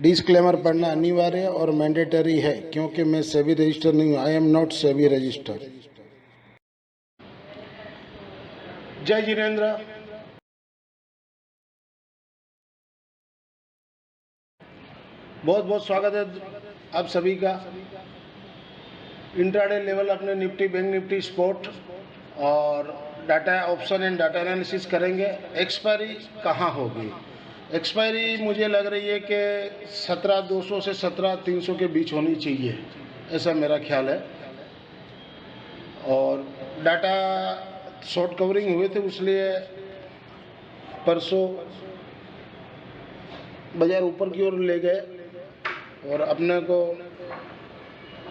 Disclaimer पढ़ना अनिवार्य और मैंडेटरी है क्योंकि मैं सेबी रजिस्टर नहीं हूँ। I am not SEBI register. जय जिनेन्द्र। बहुत बहुत स्वागत है आप सभी का। इंट्राडे लेवल अपने निफ्टी, बैंक निफ्टी, स्पॉट और data option and data analysis करेंगे। एक्सपायरी कहाँ होगी? एक्सपायरी मुझे लग रही है कि 17,200 से 17,300 के बीच होनी चाहिए, ऐसा मेरा ख्याल है। और डाटा शॉर्ट कवरिंग हुए थे, इसलिए परसों बाजार ऊपर की ओर ले गए और अपने को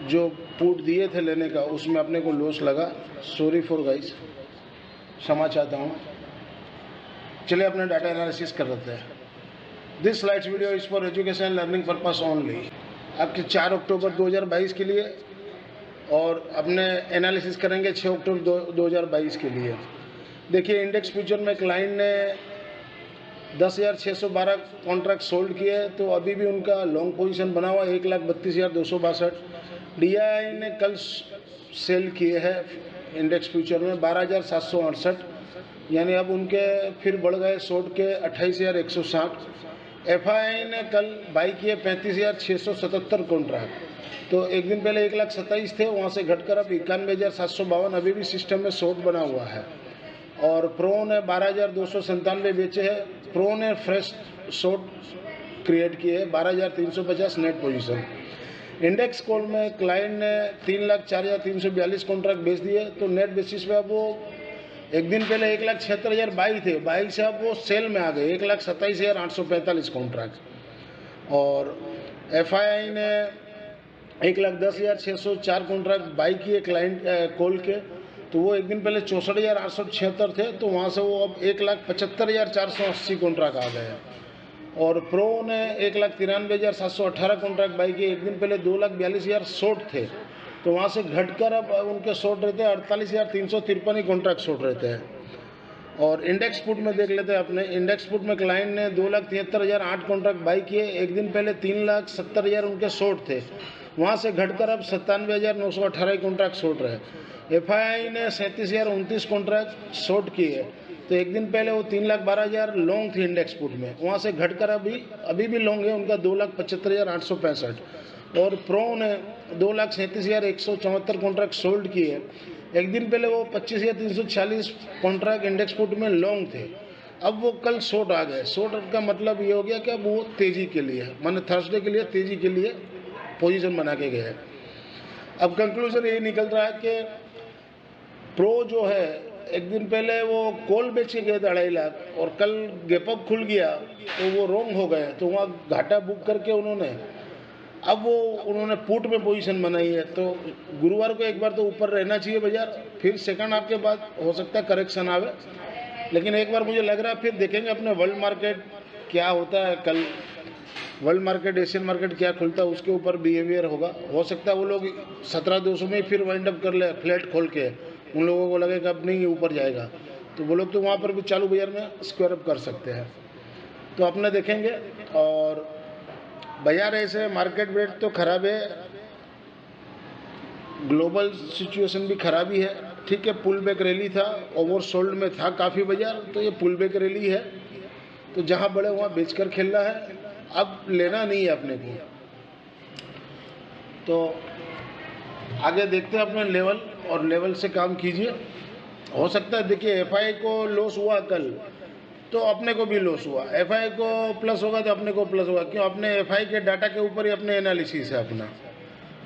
जो पुट दिए थे लेने का उसमें अपने को लॉस लगा। सॉरी फॉर गाइस, क्षमा चाहता हूँ। चलिए अपने डाटा एनालिसिस कर लेते हैं। This slides video is for education and learning purpose only. आपके 4 अक्टूबर 2022 के लिए और अपने एनालिसिस करेंगे 6 अक्टूबर 2022 के लिए। देखिए इंडेक्स फ्यूचर में क्लाइंट ने 10,612 कॉन्ट्रैक्ट सोल्ड किए, तो अभी भी उनका लॉन्ग पोजीशन बना हुआ 1,32,262। DI ने कल सेल किए हैं इंडेक्स फ्यूचर में 12,768, यानी अब उनके फिर बढ़ गए शॉर्ट के 28,160। FI ने कल बाई किए 35,677 कॉन्ट्रैक्ट, तो एक दिन पहले 1,27,000 थे, वहाँ से घटकर अब 91,752 अभी भी सिस्टम में शॉर्ट बना हुआ है। और प्रो ने 12,297 बेचे हैं। प्रो ने फ्रेश शॉर्ट क्रिएट किए 12,350 नेट पोजीशन। इंडेक्स कॉल में क्लाइंट ने 3,04,342 कॉन्ट्रैक्ट बेच दिए, तो नेट बेसिस पे अब वो एक दिन पहले 1,76,000 बाई थे, बाई से अब वो सेल में आ गए 1,27,845 कॉन्ट्रैक्ट। और FI ने 1,10,604 कॉन्ट्रैक्ट बाई किए क्लाइंट कॉल के, तो वो एक दिन पहले 64,876 थे, तो वहाँ से वो अब 1,75,480 कॉन्ट्रैक्ट आ गए। और प्रो ने 1,93,718 कॉन्ट्रैक्ट बाई किए, एक दिन पहले 2,42,000 शॉर्ट थे, तो वहाँ से घटकर अब उनके शॉर्ट रहते हैं 48,353 ही कॉन्ट्रैक्ट शॉर्ट रहते हैं। और इंडेक्स पुट में देख लेते हैं अपने। इंडेक्स पुट में क्लाइंट ने 2,73,008 कॉन्ट्रैक्ट बाई किए, एक दिन पहले 3,70,000 उनके शॉर्ट थे, वहाँ से घटकर अब 97,918 कॉन्ट्रैक्ट शॉर्ट रहे। FI ने 37,029 कॉन्ट्रैक्ट शॉर्ट किए, तो एक दिन पहले वो 3,12,000 लॉन्ग थे इंडेक्स पुट में, वहाँ से घटकर अभी भी लॉन्ग है उनका 2,75,865। और प्रो ने 2,37,174 कॉन्ट्रैक्ट सोल्ड किए, एक दिन पहले वो 25,346 कॉन्ट्रैक्ट इंडेक्स पुट में लॉन्ग थे, अब वो कल शॉर्ट आ गए। शॉर्ट का मतलब ये हो गया कि अब वो तेज़ी के लिए, माने थर्सडे के लिए तेज़ी के लिए पोजीशन बना के गए। अब कंक्लूजन यही निकल रहा है कि प्रो जो है एक दिन पहले वो कॉल बेच के गए थे 2.5 लाख और कल गैपअप खुल गया तो वो रॉन्ग हो गए, तो वहाँ घाटा बुक करके उन्होंने पुट में पोजीशन बनाई है। तो गुरुवार को एक बार तो ऊपर रहना चाहिए बाजार, फिर सेकंड हाफ के बाद हो सकता है करेक्शन आवे, लेकिन एक बार मुझे लग रहा है फिर देखेंगे अपने वर्ल्ड मार्केट क्या होता है। कल वर्ल्ड मार्केट, एशियन मार्केट क्या खुलता है उसके ऊपर बिहेवियर होगा। हो सकता है वो लोग 17,200 में फिर वाइंड अप कर ले फ्लैट खोल के, उन लोगों को लगेगा अब नहीं ऊपर जाएगा, तो वो लोग तो वहाँ पर भी चालू बाजार में स्क्वायर अप कर सकते हैं। तो अपने देखेंगे। और बाजार ऐसे मार्केट रेट तो खराब है, ग्लोबल सिचुएशन भी खराब ही है। ठीक है, पुल बैक रैली था, ओवर सोल्ड में था काफ़ी बाजार, तो ये पुल बैक रैली है, तो जहाँ बड़े वहाँ बेचकर खेलना है, अब लेना नहीं है अपने को। तो आगे देखते हैं अपने लेवल, और लेवल से काम कीजिए। हो सकता है देखिए FI को लॉस हुआ कल, तो अपने को भी लॉस हुआ। FI को प्लस होगा तो अपने को प्लस होगा, क्यों? अपने FI के डाटा के ऊपर ही अपने एनालिसिस है अपना।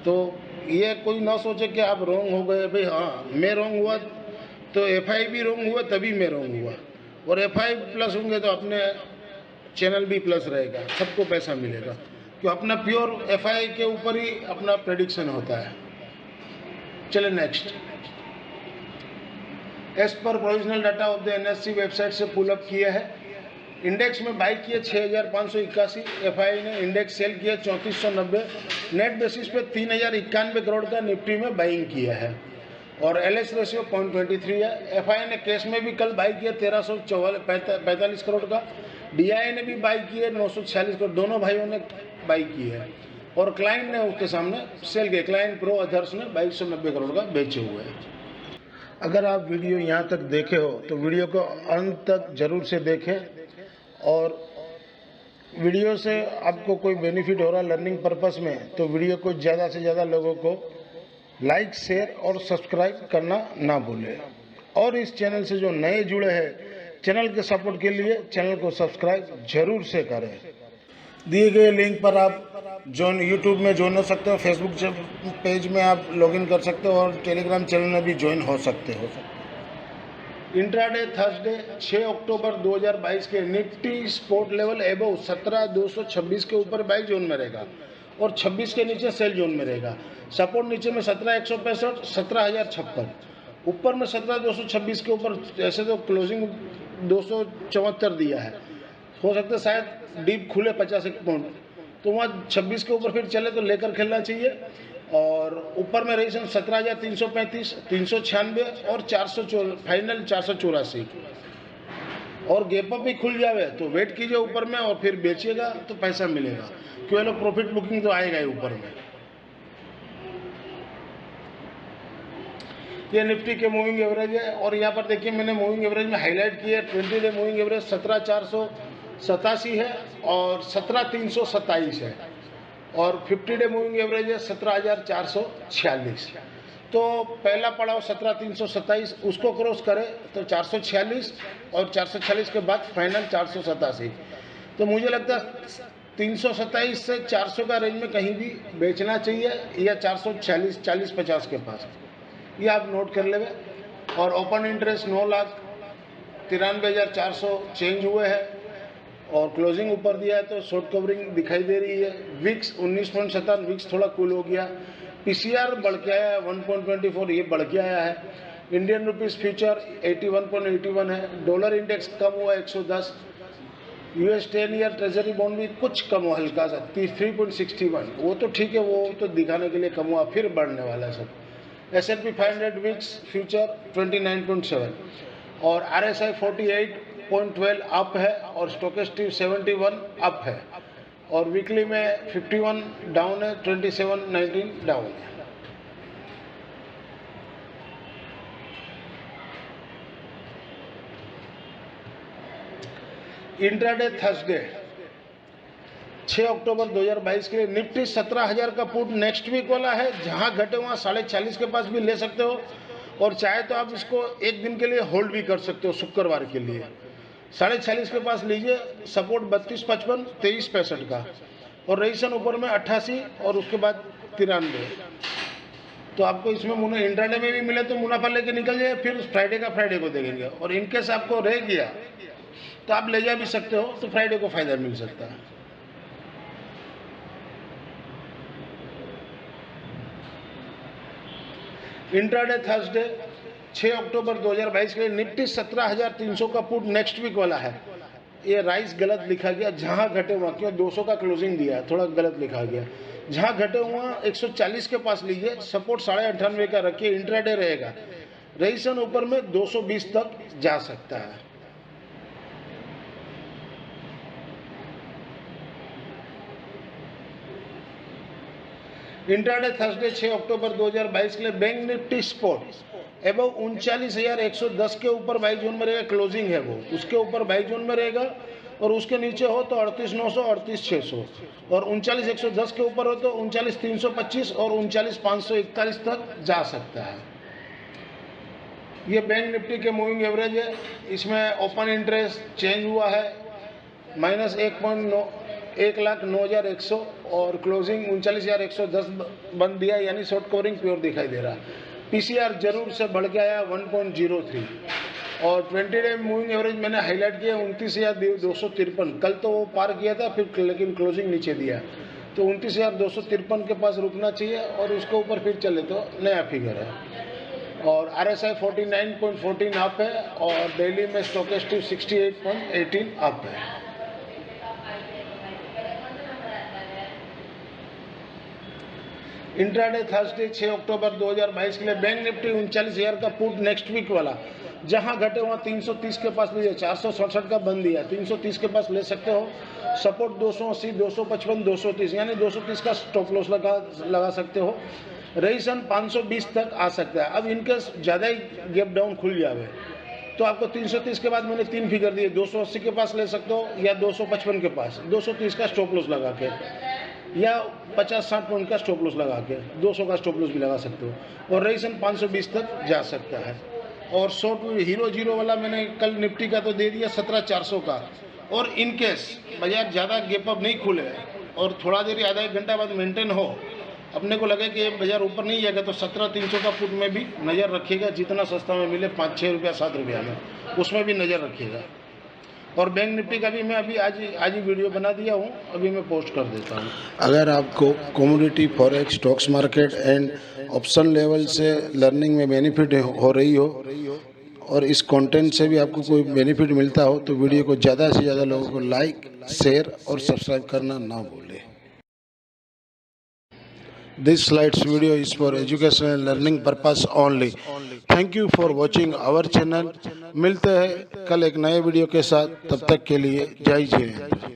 तो ये कोई ना सोचे कि आप रॉन्ग हो गए, भाई हाँ मैं रॉन्ग हुआ तो FI भी रॉन्ग हुआ तभी मैं रॉन्ग हुआ, और FI प्लस होंगे तो अपने चैनल भी प्लस रहेगा, सबको पैसा मिलेगा, क्यों? अपना प्योर FI के ऊपर ही अपना प्रेडिक्शन होता है। चले नेक्स्ट। एज पर provisional data of the NSE website से पुल अप किया है। इंडेक्स में बाई किए 6,581, FI ने इंडेक्स सेल किया 3,490, नेट बेसिस पे 3,091 करोड़ का निफ्टी में बाइंग किया है, और LH रेशियो 0.23 है। FI ने कैश में भी कल बाई किया 1,345 करोड़ का, DI ने भी बाई किए 946 करोड़। दोनों भाइयों ने बाई की है और क्लाइंट ने उसके सामने सेल किया। क्लाइंट प्रो अदर्स ने 2290 करोड़ का बेचे हुए हैं। अगर आप वीडियो यहाँ तक देखे हो तो वीडियो को अंत तक जरूर से देखें और वीडियो से आपको कोई बेनिफिट हो रहा लर्निंग पर्पस में तो वीडियो को ज़्यादा से ज़्यादा लोगों को लाइक, शेयर और सब्सक्राइब करना ना भूलें। और इस चैनल से जो नए जुड़े हैं, चैनल के सपोर्ट के लिए चैनल को सब्सक्राइब जरूर से करें। दिए गए लिंक पर आप यूट्यूब में ज्वाइन हो सकते हो, फेसबुक पेज में आप लॉगिन कर सकते हो और टेलीग्राम चैनल में भी ज्वाइन हो सकते हो। इंट्राडे थर्सडे 6 अक्टूबर 2022 के निफ्टी स्पोर्ट लेवल एबव 17,226 के ऊपर बाई जोन में रहेगा और 26 के नीचे सेल जोन में रहेगा। सपोर्ट नीचे में 17,165, 17,056, ऊपर में 17,226 के ऊपर। ऐसे तो क्लोजिंग 274 दिया है, हो सकता है शायद डीप खुले 50 पॉइंट, तो वहाँ 26 के ऊपर फिर चले तो लेकर खेलना चाहिए। और ऊपर में रेजिस्टेंस 17,335, 396 और 404, फाइनल 484। और गैप अप भी खुल जावे तो वेट कीजिए ऊपर में और फिर बेचिएगा तो पैसा मिलेगा, क्योंकि लोग प्रॉफिट बुकिंग तो आएगा ही ऊपर में। ये निफ्टी के मूविंग एवरेज है और यहाँ पर देखिए मैंने मूविंग एवरेज में हाईलाइट किया है 20 डे मूविंग एवरेज 17,487 है और 17,327 है और 50 डे मूविंग एवरेज है 17,446। तो पहला पड़ाव 17,327 उसको क्रॉस करे तो 446 और 446 के बाद फाइनल 487। तो मुझे लगता है 327 से 400 का रेंज में कहीं भी बेचना चाहिए या 440, 40-50 के पास, ये आप नोट कर लेंगे। और ओपन इंटरेस्ट 9,93,400 चेंज हुए हैं और क्लोजिंग ऊपर दिया है तो शॉर्ट कवरिंग दिखाई दे रही है। विक्स 19.7, विक्स थोड़ा कूल हो गया। पीसीआर बढ़ के आया है 1.24, ये बढ़ के आया है। इंडियन रुपीस फ्यूचर 81.81 है। डॉलर इंडेक्स कम हुआ 110। यूएस 10 ईयर ट्रेजरी बॉन्ड भी कुछ कम हुआ हल्का सा 3.61, वो तो ठीक है, वो तो दिखाने के लिए कम हुआ, फिर बढ़ने वाला है सब। S&P 500 विक्स फ्यूचर 29.7 और RSI 48.12 अप है और स्टोकेस्टिक 71 अप है और वीकली में 51 डाउन है, 27.19 डाउन है। इंट्राडे थर्सडे 6 अक्टूबर 2022 के लिए निफ्टी 17,000 का पुट नेक्स्ट वीक वाला है। जहां घटे वहां 46.5 के पास भी ले सकते हो और चाहे तो आप इसको एक दिन के लिए होल्ड भी कर सकते हो, शुक्रवार के लिए 46.5 के पास लीजिए। सपोर्ट 32.55, 23.65 का और रेजिस्टेंस ऊपर में 88 और उसके बाद 93। तो आपको इसमें मुनाफा इंट्राडे में भी मिले तो मुनाफा लेके निकल जाए, फिर फ्राइडे का फ्राइडे को देखेंगे। और इनकेस आपको रह गया तो आप ले जा भी सकते हो, तो फ्राइडे को फायदा मिल सकता है। इंट्राडे थर्सडे 6 अक्टूबर 2022 के लिए निफ्टी 17,300 का पुट नेक्स्ट वीक वाला है। ये राइस गलत लिखा गया, जहां घटे वहां, क्यों 200 का क्लोजिंग दिया है, थोड़ा गलत लिखा गया। जहां घटे वहां 140 के पास लीजिए, सपोर्ट 98.5 का रखिए, इंट्राडे रहेगा। रेजिस्टेंस ऊपर में 220 तक जा सकता है। इंट्राडे थर्सडे 6 अक्टूबर 2022 के लिए बैंक निफ्टी स्पोर्ट एबव 39,110 के ऊपर बाई जोन में रहेगा। क्लोजिंग है वो, उसके ऊपर बाई जोन में रहेगा और उसके नीचे हो तो 38,900, 38,600 और 39,110 के ऊपर हो तो 39,325 और 39,541 तक जा सकता है। ये बैंक निफ्टी के मूविंग एवरेज है। इसमें ओपन इंटरेस्ट चेंज हुआ है -1,09,100 और क्लोजिंग 39,110 बंद दिया, यानी शॉर्ट कवरिंग प्योर दिखाई दे रहा। पीसीआर जरूर से बढ़ के आया 1.03 और 20 डे मूविंग एवरेज मैंने हाईलाइट किया 29,253। कल तो वो पार किया था फिर, लेकिन क्लोजिंग नीचे दिया, तो 29,253 के पास रुकना चाहिए और उसके ऊपर फिर चले तो नया फिगर है। और RSI 49.14 अप है और डेली में स्टोकेस्टिक 68.18 अप है। इंट्राडे थर्सडे 6 अक्टूबर 2022 के लिए बैंक निफ्टी 39,000 का पुट नेक्स्ट वीक वाला जहाँ घटे वहाँ 330 के पास लीजिए, 467 का बंद दिया, 330 के पास ले सकते हो। सपोर्ट 280, 255, 230, यानी 230 का स्टॉप लॉस लगा सकते हो। रेजिस्टेंस 520 तक आ सकता है। अब इनके ज़्यादा ही गैप डाउन खुल जाए तो आपको 330 के बाद मैंने 3 फिगर दिए, 280 के पास ले सकते हो या 255 के पास, 230 का स्टॉप लॉस लगा के, या 50-60 पॉइंट का स्टॉप लॉस लगा के 200 का स्टॉप लॉस भी लगा सकते हो। और रेजिस्टेंस 520 तक जा सकता है। और शॉर्ट हीरो जीरो वाला मैंने कल निफ्टी का तो दे दिया 17,400 का। और इनकेस बाजार ज़्यादा गैप अप नहीं खुले और थोड़ा देर आधा एक घंटा बाद मेंटेन हो, अपने को लगे कि ये बाजार ऊपर नहीं जाएगा, तो 17,300 का पुट में भी नज़र रखिएगा। जितना सस्ता में मिले 5-6 रुपया 7 रुपया में, उसमें भी नज़र रखिएगा। और बैंक निफ्टी का भी मैं अभी आज ही वीडियो बना दिया हूँ, अभी मैं पोस्ट कर देता हूँ। अगर आपको commodity, forex, stocks market and option level से लर्निंग में बेनिफिट हो रही हो और इस कंटेंट से भी आपको कोई बेनिफिट मिलता हो तो वीडियो को ज़्यादा से ज़्यादा लोगों को लाइक, शेयर और सब्सक्राइब करना ना भूलें। This slides video is for educational and learning purpose only. Thank you for watching our channel. मिलते हैं कल एक नए वीडियो के साथ, तब तक के लिए जय हिंद।